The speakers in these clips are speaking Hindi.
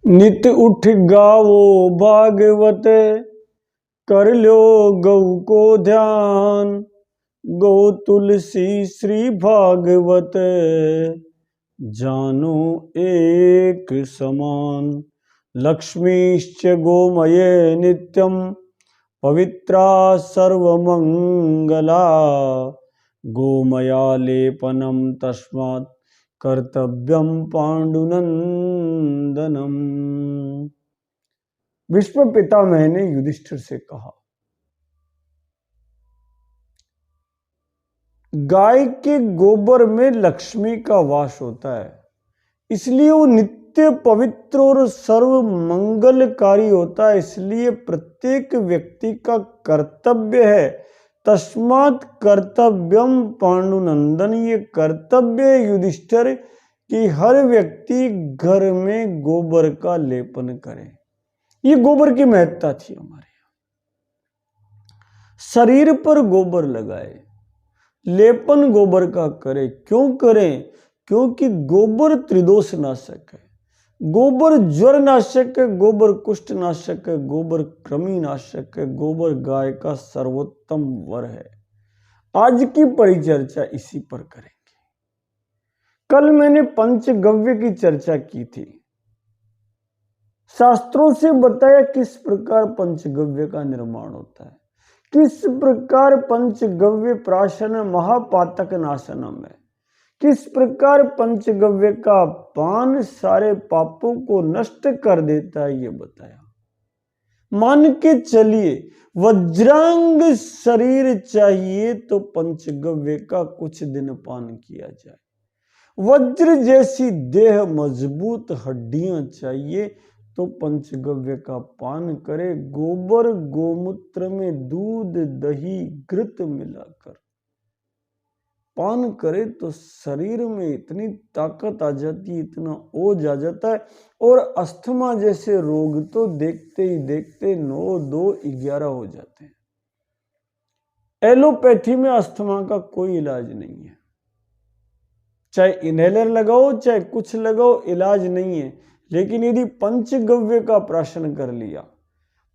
नित उठ गावो भागवत, कर लो गौ को ध्यान। गौ तुलसी श्री भागवत, जानो एक समान। लक्ष्मीश्च गोमये नित्यं, पवित्रा सर्वमंगला। गोमया लेपनं तस्मात् कर्तव्यं पांडुनंदनम। विश्व पितामह ने युधिष्ठिर से कहा, गाय के गोबर में लक्ष्मी का वास होता है, इसलिए वो नित्य पवित्र और सर्व मंगलकारी होता है। इसलिए प्रत्येक व्यक्ति का कर्तव्य है। तस्मात् कर्तव्यम पांडुनंदन, ये कर्तव्य युधिष्ठिर कि हर व्यक्ति घर में गोबर का लेपन करे। ये गोबर की महत्ता थी हमारे यहाँ। शरीर पर गोबर लगाए, लेपन गोबर का करे। क्यों करें? क्योंकि गोबर त्रिदोष नाशक है, गोबर ज्वर नाशक है, गोबर कुष्ठ नाशक है, गोबर कृमि नाशक है, गोबर गाय का सर्वोत्तम वर है। आज की परिचर्चा इसी पर करेंगे। कल मैंने पंचगव्य की चर्चा की थी। शास्त्रों से बताया किस प्रकार पंचगव्य का निर्माण होता है, किस प्रकार पंचगव्य प्राशन महापातक नाशनम है, किस प्रकार पंचगव्य का पान सारे पापों को नष्ट कर देता है, ये बताया। मान के चलिए वज्रांग शरीर चाहिए तो पंचगव्य का कुछ दिन पान किया जाए। वज्र जैसी देह मजबूत हड्डियां चाहिए तो पंचगव्य का पान करे। गोबर गोमूत्र में दूध दही घृत मिलाकर पान करे तो शरीर में इतनी ताकत आ जाती है, इतना ओज आ जाता है। और अस्थमा जैसे रोग तो देखते ही देखते 9, 2, 11 हो जाते हैं। एलोपैथी में अस्थमा का कोई इलाज नहीं है, चाहे इनहेलर लगाओ चाहे कुछ लगाओ, इलाज नहीं है। लेकिन यदि पंचगव्य का प्राशन कर लिया,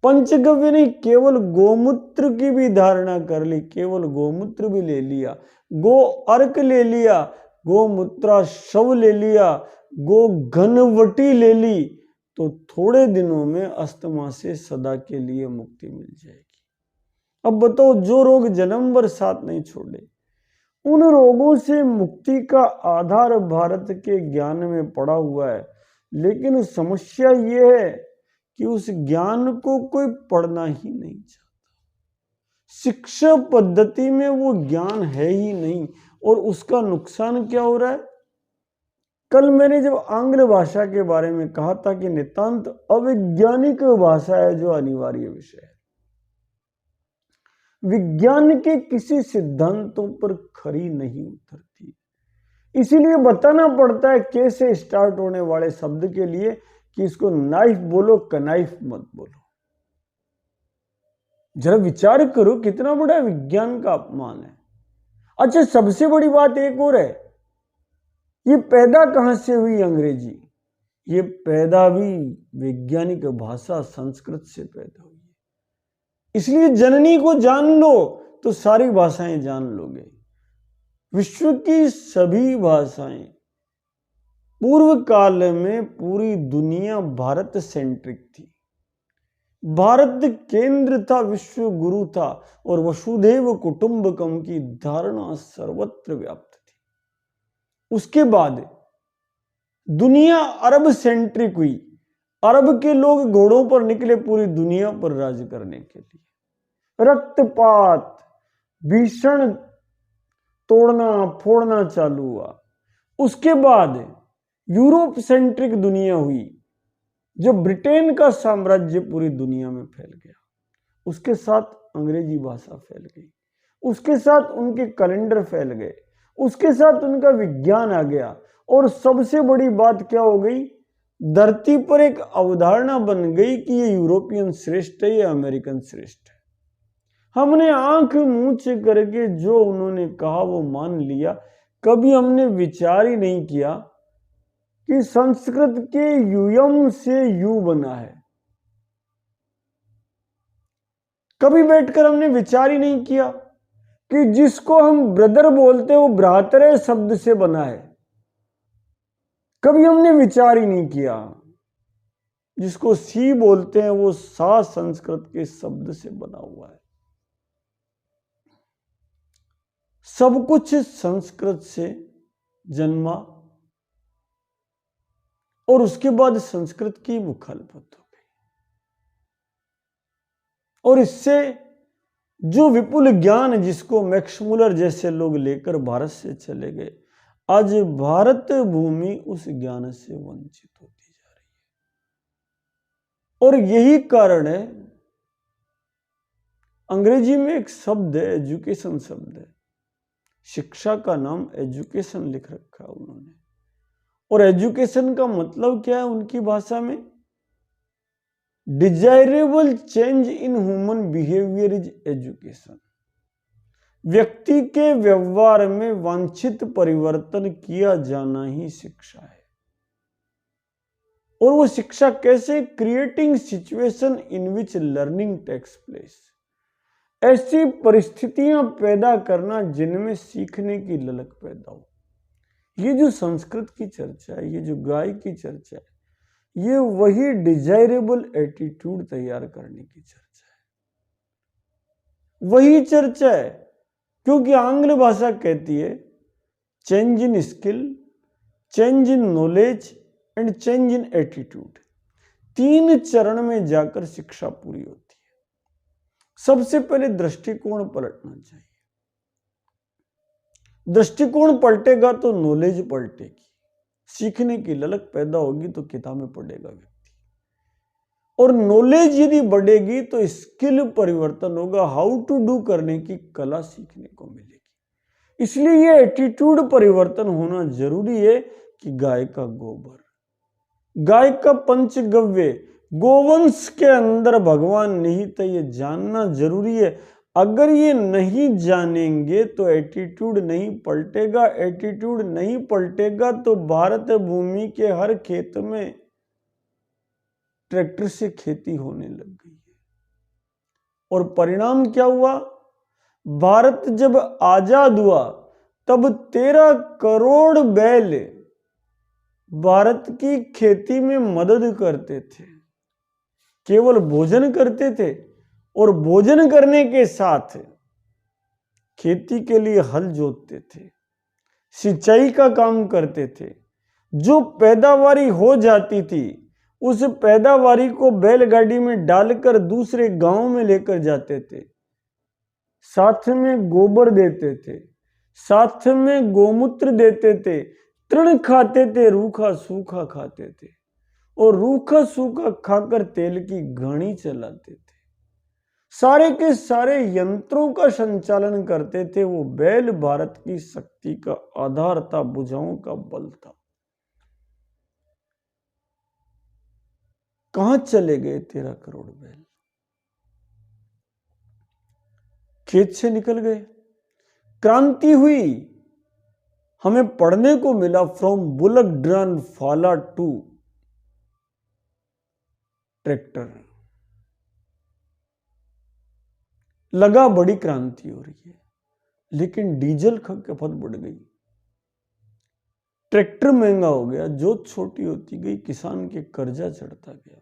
पंचगव्य नहीं केवल गोमूत्र की भी धारणा कर ली, केवल गोमूत्र भी ले लिया, गो अर्क ले लिया, गोमूत्रा शव ले लिया, गो घनवटी ले ली, तो थोड़े दिनों में अस्थमा से सदा के लिए मुक्ति मिल जाएगी। अब बताओ, जो रोग जन्म भर साथ नहीं छोड़े, उन रोगों से मुक्ति का आधार भारत के ज्ञान में पड़ा हुआ है। लेकिन समस्या यह है कि उस ज्ञान को कोई पढ़ना ही नहीं चाहता। शिक्षा पद्धति में वो ज्ञान है ही नहीं, और उसका नुकसान क्या हो रहा है? कल मैंने जब आंग्ल भाषा के बारे में कहा था कि नितांत अवैज्ञानिक भाषा है जो अनिवार्य विषय है, विज्ञान के किसी सिद्धांतों पर खरी नहीं उतरती। इसीलिए बताना पड़ता है कैसे स्टार्ट होने वाले शब्द के लिए कि इसको नाइफ बोलो, कनाइफ मत बोलो। जरा विचार करो, कितना बड़ा विज्ञान का अपमान है। अच्छा, सबसे बड़ी बात एक और है, ये पैदा कहां से हुई अंग्रेजी? ये पैदा भी वैज्ञानिक भाषा संस्कृत से पैदा हुई। इसलिए जननी को जान लो तो सारी भाषाएं जान लोगे। विश्व की सभी भाषाएं पूर्व काल में पूरी दुनिया भारत सेंट्रिक थी। भारत केंद्र था, विश्व गुरु था, और वसुधैव कुटुंबकम की धारणा सर्वत्र व्याप्त थी। उसके बाद दुनिया अरब सेंट्रिक हुई। अरब के लोग घोड़ों पर निकले पूरी दुनिया पर राज करने के लिए। रक्तपात, भीषण तोड़ना फोड़ना चालू हुआ। उसके बाद यूरोप सेंट्रिक दुनिया हुई, जो ब्रिटेन का साम्राज्य पूरी दुनिया में फैल गया। उसके साथ अंग्रेजी भाषा फैल गई, उसके साथ उनके कैलेंडर फैल गए, उसके साथ उनका विज्ञान आ गया। और सबसे बड़ी बात क्या हो गई? धरती पर एक अवधारणा बन गई कि ये यूरोपियन श्रेष्ठ है, ये अमेरिकन श्रेष्ठ है। हमने आंख मूंछ करके जो उन्होंने कहा वो मान लिया। कभी हमने विचार ही नहीं किया कि संस्कृत के यूयम से यू बना है। कभी बैठकर हमने विचार ही नहीं किया कि जिसको हम ब्रदर बोलते हैं वो भ्रातरे शब्द से बना है। कभी हमने विचार ही नहीं किया जिसको सी बोलते हैं वो सा संस्कृत के शब्द से बना हुआ है। सब कुछ संस्कृत से जन्मा और उसके बाद संस्कृत की मुखालफत हो गई, और इससे जो विपुल ज्ञान जिसको मैक्स मूलर जैसे लोग लेकर भारत से चले गए, आज भारत भूमि उस ज्ञान से वंचित होती जा रही है। और यही कारण है, अंग्रेजी में एक शब्द है, एजुकेशन शब्द है, शिक्षा का नाम एजुकेशन लिख रखा है उन्होंने। और एजुकेशन का मतलब क्या है उनकी भाषा में? Desirable change in human behaviour is education. व्यक्ति के व्यवहार में वांछित परिवर्तन किया जाना ही शिक्षा है। और वो शिक्षा कैसे? Creating situation in which learning takes place. ऐसी परिस्थितियां पैदा करना जिनमें सीखने की ललक पैदा हो। ये जो संस्कृत की चर्चा है, ये जो गाय की चर्चा है, ये वही डिजायरेबल एटीट्यूड तैयार करने की चर्चा है, वही चर्चा है। क्योंकि आंग्ल भाषा कहती है change in skill, change in knowledge and change in attitude. 3 चरण में जाकर शिक्षा पूरी होती है। सबसे पहले दृष्टिकोण पलटना चाहिए। दृष्टिकोण पलटेगा तो नॉलेज पलटेगी, सीखने की ललक पैदा होगी तो किताबें पढ़ेगा व्यक्ति, और नॉलेज यदि बढ़ेगी तो स्किल परिवर्तन होगा, हाउ टू डू करने की कला सीखने को मिलेगी। इसलिए ये एटीट्यूड परिवर्तन होना जरूरी है कि गाय का गोबर, गाय का पंचगव्य, गोवंश के अंदर भगवान निहित है, ये जानना जरूरी है। अगर ये नहीं जानेंगे तो एटीट्यूड नहीं पलटेगा। एटीट्यूड नहीं पलटेगा तो भारत भूमि के हर खेत में ट्रैक्टर से खेती होने लग गई है। और परिणाम क्या हुआ? भारत जब आजाद हुआ तब 13 करोड़ बैल भारत की खेती में मदद करते थे, केवल भोजन करते थे, और भोजन करने के साथ खेती के लिए हल जोतते थे, सिंचाई का काम करते थे। जो पैदावारी हो जाती थी उस पैदावारी को बैलगाड़ी में डालकर दूसरे गांव में लेकर जाते थे, साथ में गोबर देते थे, साथ में गोमूत्र देते थे, तृण खाते थे, रूखा सूखा खाते थे, और रूखा सूखा खाकर तेल की घानी चलाते थे। सारे के सारे यंत्रों का संचालन करते थे। वो बैल भारत की शक्ति का आधार था, भुजाओं का बल था। कहां चले गए 13 करोड़ बैल? खेत से निकल गए। क्रांति हुई, हमें पढ़ने को मिला फ्रॉम बुलक ड्रन फाला टू ट्रैक्टर। लगा बड़ी क्रांति हो रही है, लेकिन डीजल खपत बढ़ गई, ट्रैक्टर महंगा हो गया, जोत छोटी होती गई, किसान के कर्जा चढ़ता गया।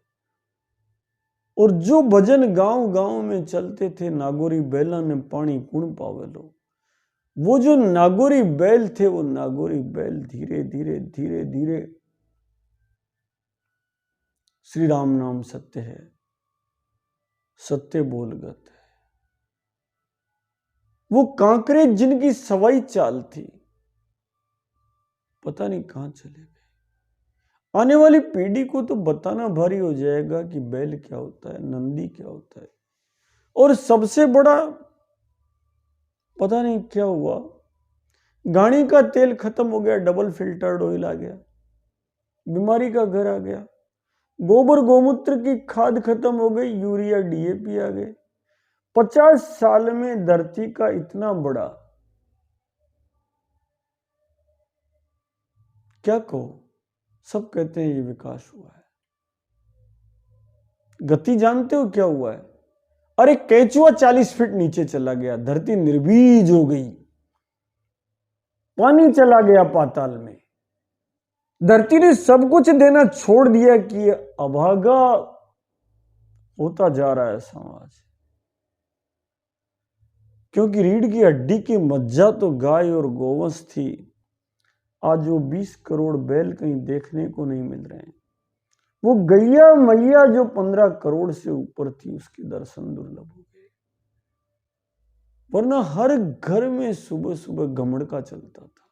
और जो भजन गांव गांव में चलते थे, नागोरी बैला ने पानी कुण पावेलो, वो जो नागोरी बैल थे, वो नागोरी बैल धीरे धीरे धीरे धीरे श्री राम नाम सत्य है, सत्य बोलगत है। वो कांकरे जिनकी सवाई चाल थी, पता नहीं कहां चले गए। आने वाली पीढ़ी को तो बताना भारी हो जाएगा कि बैल क्या होता है, नंदी क्या होता है। और सबसे बड़ा पता नहीं क्या हुआ, गाड़ी का तेल खत्म हो गया, डबल फिल्टर्ड ऑयल आ गया, बीमारी का घर आ गया। गोबर गोमूत्र की खाद खत्म हो गई, यूरिया डीएपी आ गए। 50 साल में धरती का इतना बड़ा, क्या कहो, सब कहते हैं ये विकास हुआ है। गति जानते हो क्या हुआ है? अरे केचुआ 40 फीट नीचे चला गया, धरती निर्बीज हो गई, पानी चला गया पाताल में, धरती ने सब कुछ देना छोड़ दिया कि अभागा होता जा रहा है समाज। क्योंकि रीढ़ की हड्डी की मज्जा तो गाय और गोवंश थी, आज वो 20 करोड़ बैल कहीं देखने को नहीं मिल रहे हैं। वो गैया मैया जो 15 करोड़ से ऊपर थी, उसके दर्शन दुर्लभ हो गए। वरना हर घर में सुबह सुबह घमड़ का चलता था,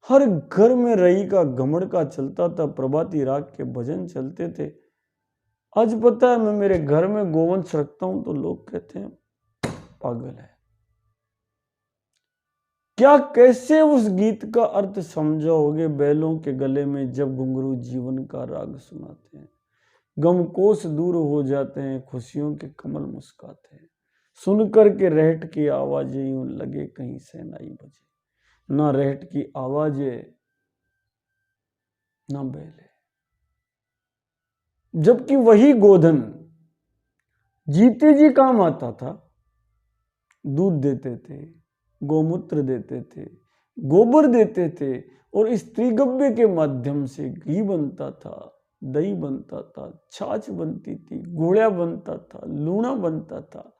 हर घर में रई का घमड़ का चलता था, प्रभाती राग के भजन चलते थे। आज पता है, मैं मेरे घर में गोवंश रखता हूं तो लोग कहते हैं पागल है क्या। कैसे उस गीत का अर्थ समझाओगे बैलों के गले में जब घुंघरू जीवन का राग सुनाते हैं। गमकोश दूर हो जाते हैं, खुशियों के कमल मुस्काते हैं, सुनकर के रहट की आवाजें यूं लगे कहीं सहनाई बजे। ना रहट की आवाजें ना बैले, जबकि वही गोधन जीते जी काम आता था। दूध देते थे, गोमूत्र देते थे, गोबर देते थे, और स्त्रीगव्य के माध्यम से घी बनता था, दही बनता था, छाछ बनती थी, घोड़ा बनता था, लूना बनता था,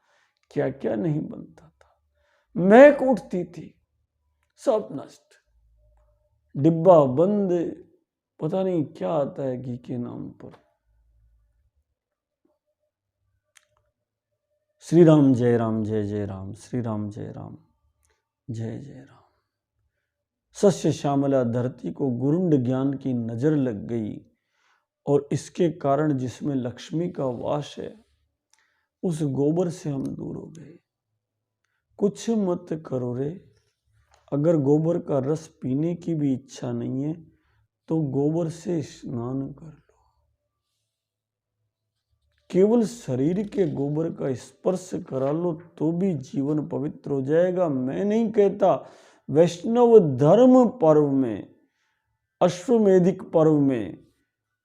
क्या क्या नहीं बनता था। महक उठती थी, सब नष्ट, डिब्बा बंद, पता नहीं क्या आता है घी के नाम पर। श्री राम जय राम जय जय राम, श्री राम जय राम जय जय राम। सस्य श्यामला धरती को गुरुंड ज्ञान की नजर लग गई, और इसके कारण जिसमें लक्ष्मी का वास है, उस गोबर से हम दूर हो गए। कुछ मत करो रे, अगर गोबर का रस पीने की भी इच्छा नहीं है तो गोबर से स्नान कर लो। केवल शरीर के गोबर का स्पर्श करा लो तो भी जीवन पवित्र हो जाएगा। मैं नहीं कहता, वैष्णव धर्म पर्व में, अश्वमेधिक पर्व में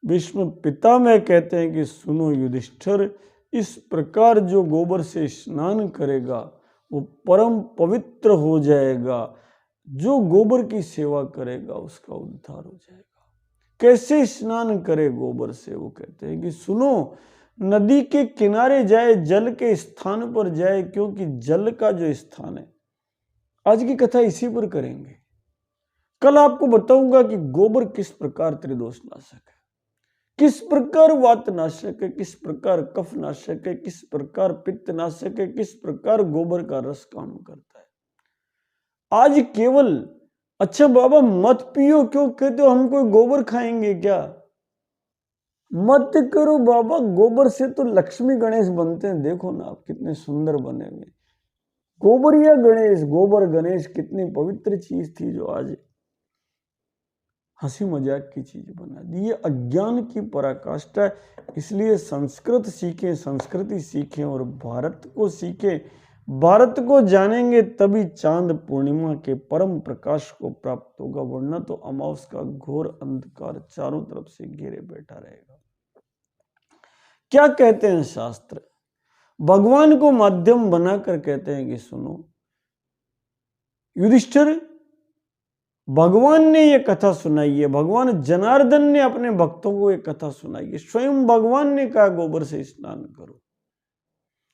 भीष्म पितामह कहते हैं कि सुनो युधिष्ठिर, इस प्रकार जो गोबर से स्नान करेगा वो परम पवित्र हो जाएगा। जो गोबर की सेवा करेगा उसका उद्धार हो जाएगा। कैसे स्नान करे गोबर से? वो कहते हैं कि सुनो, नदी के किनारे जाए, जल के स्थान पर जाए, क्योंकि जल का जो स्थान है, आज की कथा इसी पर करेंगे। कल आपको बताऊंगा कि गोबर किस प्रकार त्रिदोष नाशक है, किस प्रकार वात नाशक है, किस प्रकार कफ नाशक है, किस प्रकार पित्त नाशक है, किस प्रकार गोबर का रस काम करता है। आज केवल अच्छा बाबा मत पियो क्यों कहते हो, हम कोई गोबर खाएंगे क्या? मत करो बाबा, गोबर से तो लक्ष्मी गणेश बनते हैं, देखो ना आप कितने सुंदर बने हुए। गोबर या गणेश, गोबर गणेश कितनी पवित्र चीज थी जो आज हंसी मजाक की चीज बना दी। ये अज्ञान की पराकाष्ठा है। इसलिए संस्कृत सीखें, संस्कृति सीखें और भारत को सीखें। भारत को जानेंगे तभी चांद पूर्णिमा के परम प्रकाश को प्राप्त होगा, वरना तो अमावस का घोर अंधकार चारों तरफ से घेरे बैठा रहेगा। क्या कहते हैं शास्त्र? भगवान को माध्यम बनाकर कहते हैं कि सुनो युधिष्ठिर, भगवान ने यह कथा सुनाई है, भगवान जनार्दन ने अपने भक्तों को यह कथा सुनाई है। स्वयं भगवान ने कहा गोबर से स्नान करो।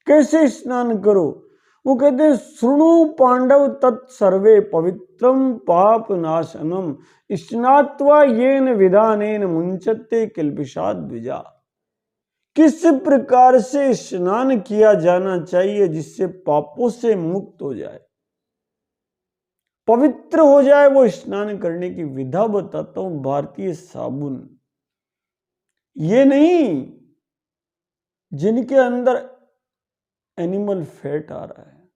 कैसे स्नान करो? वो कहते हैं शृणु पांडव तत्सर्वे पवित्रम पाप नाशनम स्नात्वा येन विधानेन मुंचते किल्बिषाद द्विजा। किस प्रकार से स्नान किया जाना चाहिए जिससे पापों से मुक्त हो जाए, पवित्र हो जाए। वो स्नान करने की विधा बताता हूं। भारतीय साबुन, ये नहीं जिनके अंदर एनिमल फैट आ रहा है,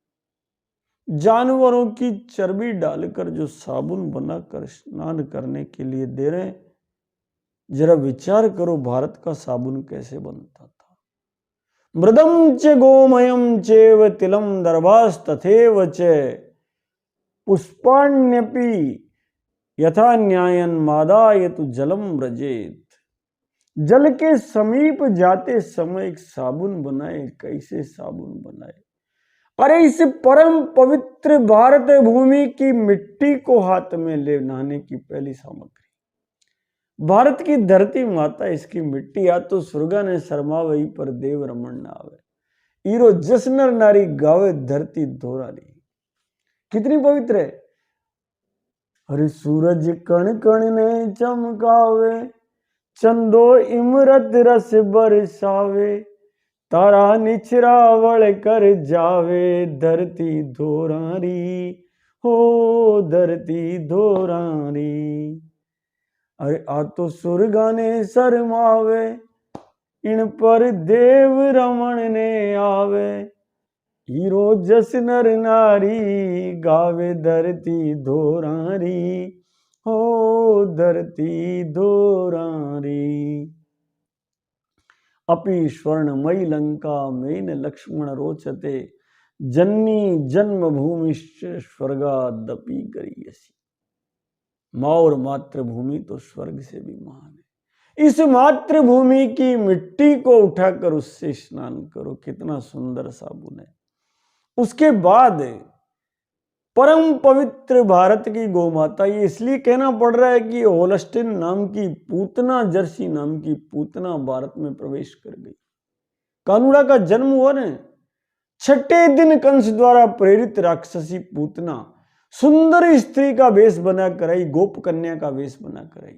जानवरों की चर्बी डालकर जो साबुन बनाकर स्नान करने के लिए दे रहे हैं। जरा विचार करो भारत का साबुन कैसे बनता था। मृदम च गोमयम चेव तिलम दर्भास्तथेव च पुष्पाण्यपि यथा न्यायन मादाय तु जलम व्रजेत। जल के समीप जाते समय एक साबुन बनाए, कैसे साबुन बनाए? अरे इस परम पवित्र भारत भूमि की मिट्टी को हाथ में ले नहाने की पहली सामग्री। भारत की धरती माता, इसकी मिट्टी या तो स्वर्गा ने शर्मावई पर देव रमन न आवे। ईरो जसनर नारी गावे धरती धोरारी। कितनी पवित्र है। अरे सूरज कण कण ने चमकावे, चंदो इमरत रस बरसावे, तारा निचरावल कर जावे, धरती धोरारी हो धरती धोरारी। अरे आ तो सुरगा ने शर्मावे, इन पर देव रमन ने आवे। हीरो जस नर नारी गावे धरती धोरारी हो धरती धोरारी। अपि स्वर्णमयी लंका मेन लक्ष्मण रोचते, जननी जन्मभूमिश्च स्वर्गादपि गरीयसी। माँ और मातृभूमि तो स्वर्ग से भी महान है। इस मातृभूमि की मिट्टी को उठाकर उससे स्नान करो, कितना सुंदर साबुन है। उसके बाद परम पवित्र भारत की गौमाता, ये इसलिए कहना पड़ रहा है कि होलस्टीन नाम की पूतना, जर्सी नाम की पूतना भारत में प्रवेश कर गई। कानूड़ा का जन्म हुआ ना, छठे दिन कंस द्वारा प्रेरित राक्षसी पूतना सुंदर स्त्री का वेश बनाकर आई, गोप कन्या का वेश बनाकर आई,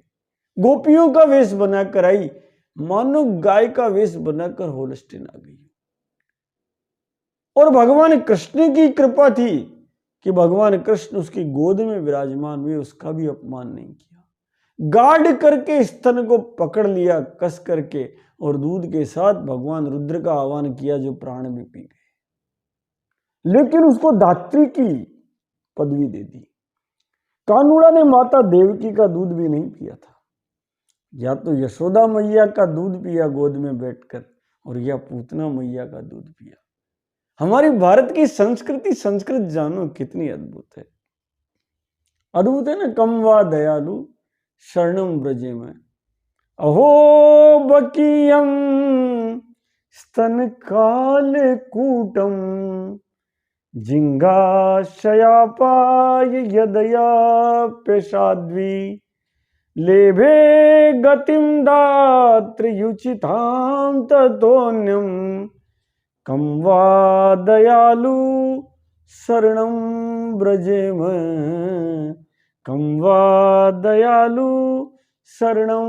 गोपियों का वेश बनाकर आई, मानो गाय का वेश बनाकर होलस्टीन आ गई। और भगवान कृष्ण की कृपा थी कि भगवान कृष्ण उसकी गोद में विराजमान हुए, उसका भी अपमान नहीं किया। गार्ड करके स्तन को पकड़ लिया कस करके, और दूध के साथ भगवान रुद्र का आह्वान किया, जो प्राण भी पी गए। लेकिन उसको धात्री की पदवी दे दी। कानूड़ा ने माता देवकी का दूध भी नहीं पिया था, या तो यशोदा मैया का दूध पिया गोद में बैठकर, और या पूतना मैया का दूध पिया। हमारी भारत की संस्कृति, संस्कृत जानो कितनी अद्भुत है। अद्भुत है ना। कम वा दयालु शरणम ब्रजे में, अहो बकीयम स्तन काल कूटम, जिंगाशयापाय यदया पेशाद्वी, लेभे गतिम दात्र्युचितां ततोन्यम, कम वा दयालु शरणम ब्रजेम, कम वा दयालु शरणम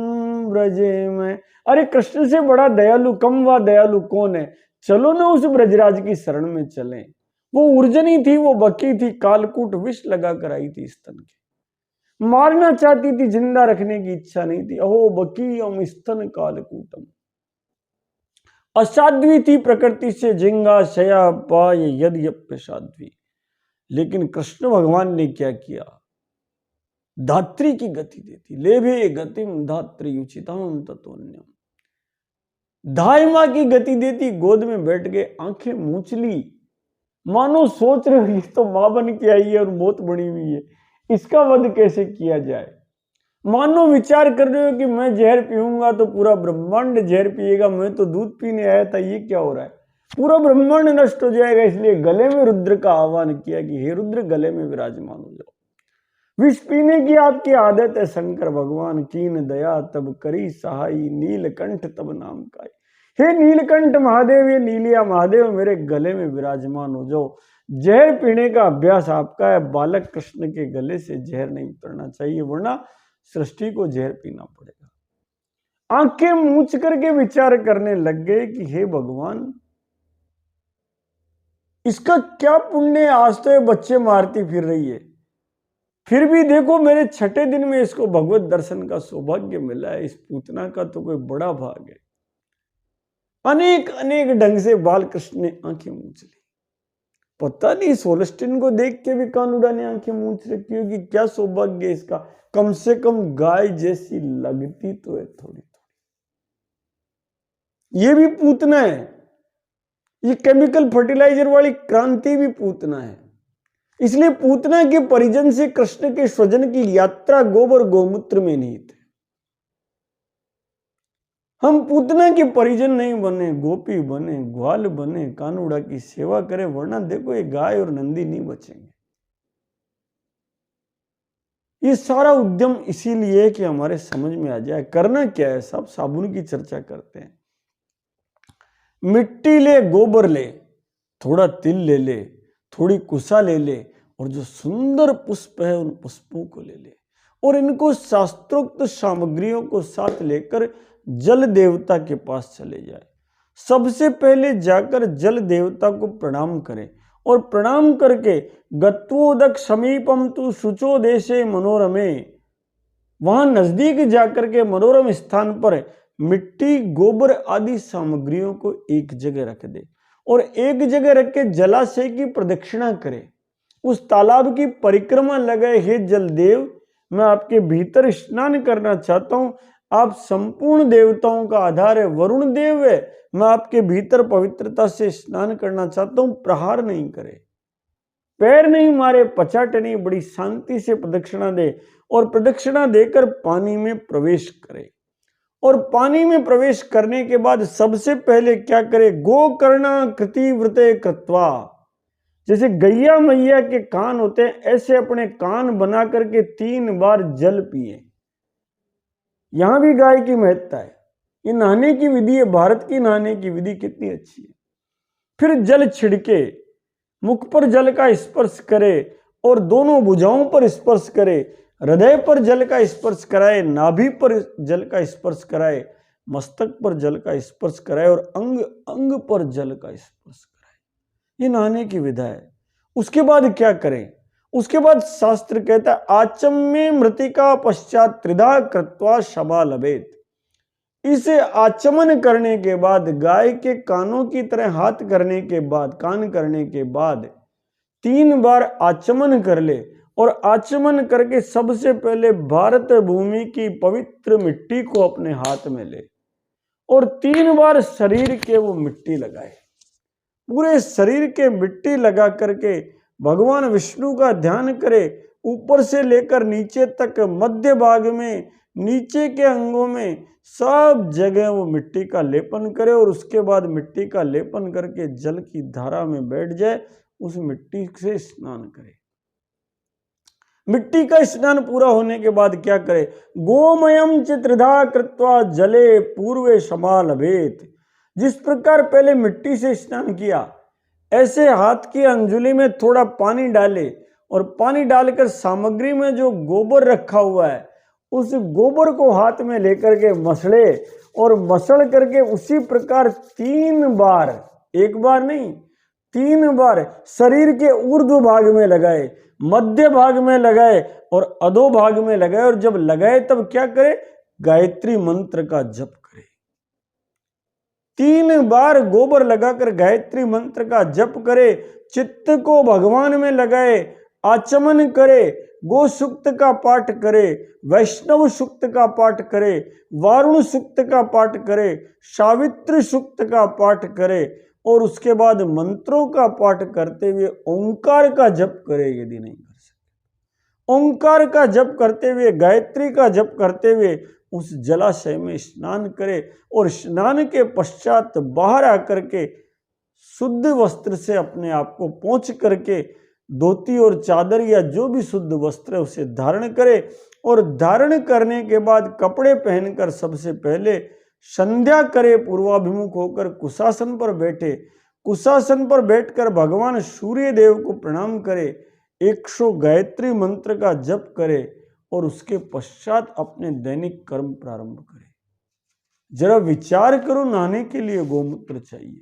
ब्रजेम। अरे कृष्ण से बड़ा दयालु, कम वा दयालु कौन है? चलो ना उस ब्रजराज की शरण में चलें। वो उर्जनी थी, वो बकी थी, कालकूट विष लगा कर आई थी स्तन के, मारना चाहती थी, जिंदा रखने की इच्छा नहीं थी। अहो बकीयम स्तन कालकूटम। असाध्वी थी प्रकृति से, जिंगा शया पाय यद्यप्य साध्वी। लेकिन कृष्ण भगवान ने क्या किया? धात्री की गति देती। लेभे गतिम धात्री उचिताम ततोन्यम। धायमा की गति देती, गोद में बैठ गए, आंखें मूंछ ली, मानो सोच रहे हो तो मां बन के आई है और मौत बनी हुई है, इसका वध कैसे किया जाए। मानो विचार कर रहे हो कि मैं जहर पीऊंगा तो पूरा ब्रह्मांड जहर पिएगा, मैं तो दूध पीने आया था, ये क्या हो रहा है, पूरा ब्रह्मांड नष्ट हो जाएगा। इसलिए गले में रुद्र का आह्वान किया कि हे रुद्र, गले में विराजमान हो जाओ। विष पीने की आपकी आदत है शंकर भगवान, कीन दया तब करी सहाई, नीलकंठ तब नाम का। हे नीलकंठ महादेव, ये नीलिया महादेव, मेरे गले में विराजमान हो जाओ। जहर पीने का अभ्यास आपका है, बालक कृष्ण के गले से जहर नहीं उतरना चाहिए, वरना सृष्टि को जहर पीना पड़ेगा। आंखें मूंछ करके विचार करने लग गए कि हे भगवान, इसका क्या पुण्य है, आज तो ये बच्चे मारती फिर रही है, फिर भी देखो मेरे छठे दिन में इसको भगवत दर्शन का सौभाग्य मिला है, इस पूतना का तो कोई बड़ा भाग है। अनेक अनेक ढंग से बाल कृष्ण ने आंखें मूंछ ली। पता नहीं सोलस्टिन को देख के भी कानूड़ा ने आंखें मूंछ रखी होगी, क्या सौभाग्य इसका, कम से कम गाय जैसी लगती तो है थोड़ी थोड़ी। ये भी पूतना है, ये केमिकल फर्टिलाइजर वाली क्रांति भी पूतना है। इसलिए पूतना के परिजन से कृष्ण के स्वजन की यात्रा गोबर गोमूत्र में निहित है। हम पूतना के परिजन नहीं बने, गोपी बने, ग्वाल बने, कानूड़ा की सेवा करें, वरना देखो ये गाय और नंदी नहीं बचेंगे। ये सारा उद्यम इसीलिए कि हमारे समझ में आ जाए करना क्या है। सब साबुन की चर्चा करते हैं। मिट्टी ले, गोबर ले, थोड़ा तिल ले ले, थोड़ी कुसा ले ले, और जो सुंदर पुष्प है उन पुष्पों को ले ले, और इनको शास्त्रोक्त सामग्रियों को साथ लेकर जल देवता के पास चले जाए। सबसे पहले जाकर जल देवता को प्रणाम करें, और प्रणाम करके गत्वोदक समीपम तु शुचो देशे मनोरमे, वहां नजदीक जाकर के मनोरम स्थान पर मिट्टी, गोबर आदि सामग्रियों को एक जगह रख दे, और एक जगह रख के जलाशय की प्रदक्षिणा करे, उस तालाब की परिक्रमा लगाए। हे जलदेव, मैं आपके भीतर स्नान करना चाहता हूं। आप संपूर्ण देवताओं का आधार है, वरुण देव है, मैं आपके भीतर पवित्रता से स्नान करना चाहता हूं। प्रहार नहीं करे, पैर नहीं मारे, पचाट नहीं, बड़ी शांति से प्रदक्षिणा दे, और प्रदक्षिणा देकर पानी में प्रवेश करे। और पानी में प्रवेश करने के बाद सबसे पहले क्या करे, गोकर्णा कृतिव्रते कृत्वा, जैसे गैया मैया के कान होते हैं ऐसे अपने कान बना करके 3 बार जल पिए। यहां भी गाय की महत्ता है। ये नहाने की विधि है, भारत की नहाने की विधि कितनी अच्छी है। फिर जल छिड़के, मुख पर जल का स्पर्श करे, और दोनों भुजाओं पर स्पर्श करे, हृदय पर जल का स्पर्श कराए, नाभि पर जल का स्पर्श कराए, मस्तक पर जल का स्पर्श कराए, और अंग अंग पर जल का स्पर्श कराए। ये नहाने की विधा है। उसके बाद क्या करें, उसके बाद शास्त्र कहता है आचम्य मृतिका पश्चात त्रिधा कृत्वा शबा लबेत। इसे आचमन करने के बाद, गाय के कानों की तरह हाथ करने के बाद, कान करने के बाद 3 बार आचमन कर ले, और आचमन करके सबसे पहले भारत भूमि की पवित्र मिट्टी को अपने हाथ में ले, और 3 बार शरीर के वो मिट्टी लगाए। पूरे शरीर के मिट्टी लगा करके भगवान विष्णु का ध्यान करे, ऊपर से लेकर नीचे तक, मध्य भाग में, नीचे के अंगों में, सब जगह वो मिट्टी का लेपन करे, और उसके बाद मिट्टी का लेपन करके जल की धारा में बैठ जाए, उस मिट्टी से स्नान करे। मिट्टी का स्नान पूरा होने के बाद क्या करे, गोमयम चित्रधा कृत्वा जले पूर्वे समालभेत। जिस प्रकार पहले मिट्टी से स्नान किया, ऐसे हाथ की अंजुली में थोड़ा पानी डाले, और पानी डालकर सामग्री में जो गोबर रखा हुआ है उस गोबर को हाथ में लेकर के मसले, और मसल करके उसी प्रकार 3 बार, एक बार नहीं 3 बार शरीर के ऊर्ध्व भाग में लगाए, मध्य भाग में लगाए, और अधो भाग में लगाए। और जब लगाए तब क्या करे, गायत्री मंत्र का जप करे। 3 बार गोबर लगाकर गायत्री मंत्र का जप करे, चित्त को भगवान में लगाए, आचमन करे, गो सूक्त का पाठ करे, वैष्णव सूक्त का पाठ करे, वारुण सूक्त का पाठ करे, सावित्री सूक्त का पाठ करे, और उसके बाद मंत्रों का पाठ करते हुए ओंकार का जप करे। यदि नहीं कर सकते, ओंकार का जप करते हुए, गायत्री का जप करते हुए उस जलाशय में स्नान करे, और स्नान के पश्चात बाहर आकर के शुद्ध वस्त्र से अपने आप को पोंछ करके धोती और चादर या जो भी शुद्ध वस्त्र है उसे धारण करे। और धारण करने के बाद कपड़े पहनकर सबसे पहले संध्या करे, पूर्वाभिमुख होकर कुशासन पर बैठे, कुशासन पर बैठकर भगवान सूर्य देव को प्रणाम करे, 100 गायत्री मंत्र का जप करे, और उसके पश्चात अपने दैनिक कर्म प्रारंभ करे। जरा विचार करो, नहाने के लिए गोमूत्र चाहिए,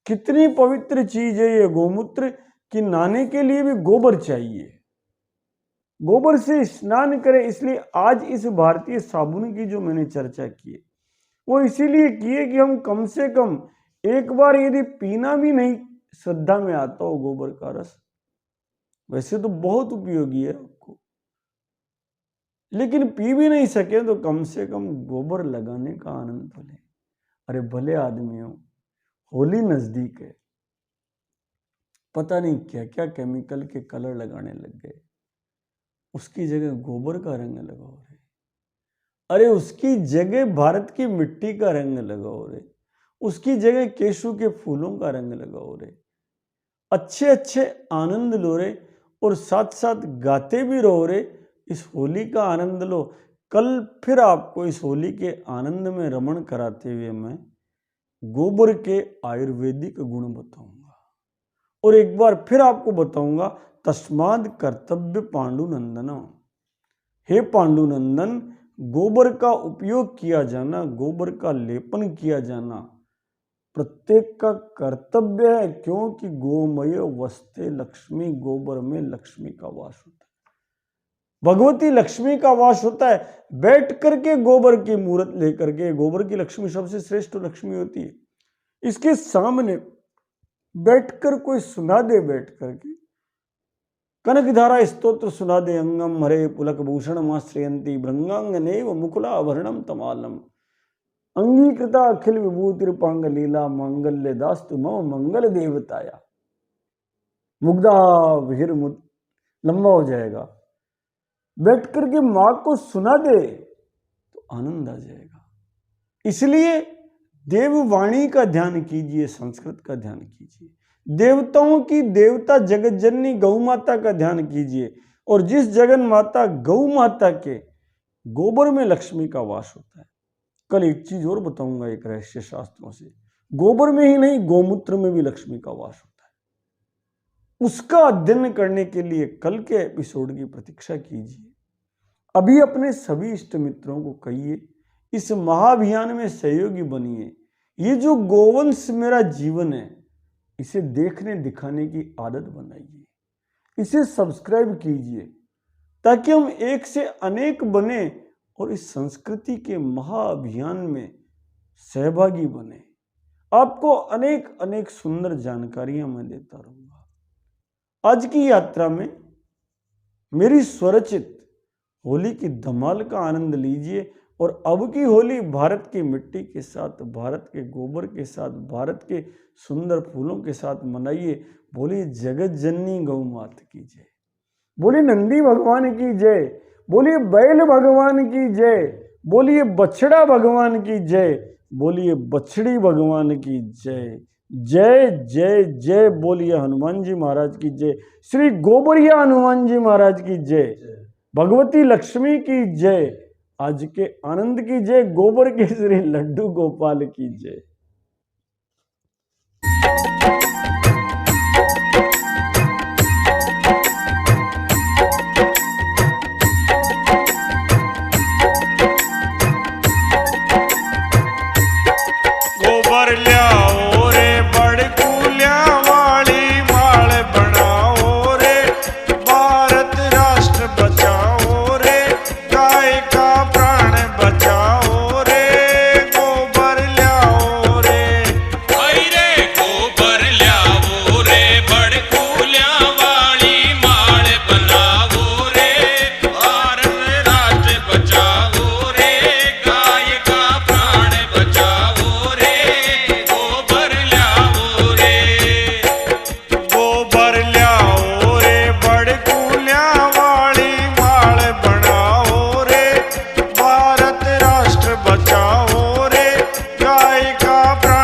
कितनी पवित्र चीज है ये गोमूत्र, कि नहाने के लिए भी गोबर चाहिए, गोबर से स्नान करें। इसलिए आज इस भारतीय साबुन की जो मैंने चर्चा की है वो इसीलिए की है कि हम कम से कम एक बार यदि पीना भी नहीं श्रद्धा में आता हो गोबर का रस, वैसे तो बहुत उपयोगी है आपको, लेकिन पी भी नहीं सके तो कम से कम गोबर लगाने का आनंद तो लें। अरे भले आदमी हो, होली नजदीक है, पता नहीं क्या क्या केमिकल के कलर लगाने लग गए। उसकी जगह गोबर का रंग लगाओ रे, अरे उसकी जगह भारत की मिट्टी का रंग लगाओ रे, उसकी जगह केशू के फूलों का रंग लगाओ रे। अच्छे अच्छे आनंद लो रे, और साथ साथ गाते भी रहो रे। इस होली का आनंद लो। कल फिर आपको इस होली के आनंद में रमण कराते हुए मैं गोबर के आयुर्वेदिक गुण बताऊंगा, और एक बार फिर आपको बताऊंगा तस्माद कर्तव्य पांडुनंदन। हे पांडुनंदन, गोबर का उपयोग किया जाना, गोबर का लेपन किया जाना प्रत्येक का कर्तव्य है, क्योंकि गोमय वस्ते लक्ष्मी, गोबर में लक्ष्मी का वास होता है, भगवती लक्ष्मी का वास होता है। बैठ करके गोबर की मूर्त लेकर के, गोबर की लक्ष्मी सबसे श्रेष्ठ लक्ष्मी होती है, इसके सामने बैठकर कोई सुना दे, बैठ करके कनकधारा स्तोत्र सुना दे, अंगम हरे पुलक भूषण माश्रयंती भृंगांगनेव मुकुलाभरणम तमालम अंगीकृता अखिल विभूतिरूपांग लीला मांगल्य दास्तु मम मंगल देवताया। मुग्धा विहिर लंबा हो जाएगा। बैठ करके मां को सुना दे तो आनंद आ जाएगा। इसलिए देववाणी का ध्यान कीजिए, संस्कृत का ध्यान कीजिए, देवताओं की देवता जगत जननी गौ माता का ध्यान कीजिए। और जिस जगन माता गौ माता के गोबर में लक्ष्मी का वास होता है। कल एक चीज और बताऊंगा, एक रहस्य शास्त्रों से, गोबर में ही नहीं गोमूत्र में भी लक्ष्मी का वास होता है। उसका अध्ययन करने के लिए कल के एपिसोड की प्रतीक्षा कीजिए। अभी अपने सभी इष्ट मित्रों को कहिए इस महाअभियान में सहयोगी बनिए। ये जो गोवंश मेरा जीवन है, इसे देखने दिखाने की आदत बनाइए, इसे सब्सक्राइब कीजिए, ताकि हम एक से अनेक बने और इस संस्कृति के महाअभियान में सहभागी बने। आपको अनेक अनेक सुंदर जानकारियां मैं देता रहूंगा। आज की यात्रा में मेरी स्वरचित होली की धमाल का आनंद लीजिए। और अब की होली भारत की मिट्टी के साथ, भारत के गोबर के साथ, भारत के सुंदर फूलों के साथ मनाइए। बोलिए जगत जननी गौ माता की जय, बोलिए नंदी भगवान की जय, बोलिए बैल भगवान की जय, बोलिए बछड़ा भगवान की जय, बोलिए बछड़ी भगवान की जय। जय जय जय। बोलिए हनुमान जी महाराज की जय, श्री गोबरिया हनुमान जी महाराज की जय, भगवती लक्ष्मी की जय, आज के आनंद की जय, गोबर के श्री लड्डू गोपाल की जय। गोबर लियाओ रे बड़कूलिया वाली माल बनाओ रे, भारत राष्ट्र बचाओ रे, गाय का प्राण बचाओ रे। गोबर लियाओ रे, आई रे गोबर लियाओ रे, बड़कूलिया वाली माल बनाओ रे, भारत राष्ट्र बचाओ रे, गाय का प्राण बचाओ रे। गोबर लियाओ रे, गोबर लियाओ रे बड़कूलिया वाली माल बनाओ रे, भारत राष्ट्र बचाओ रे, गाय का प्राण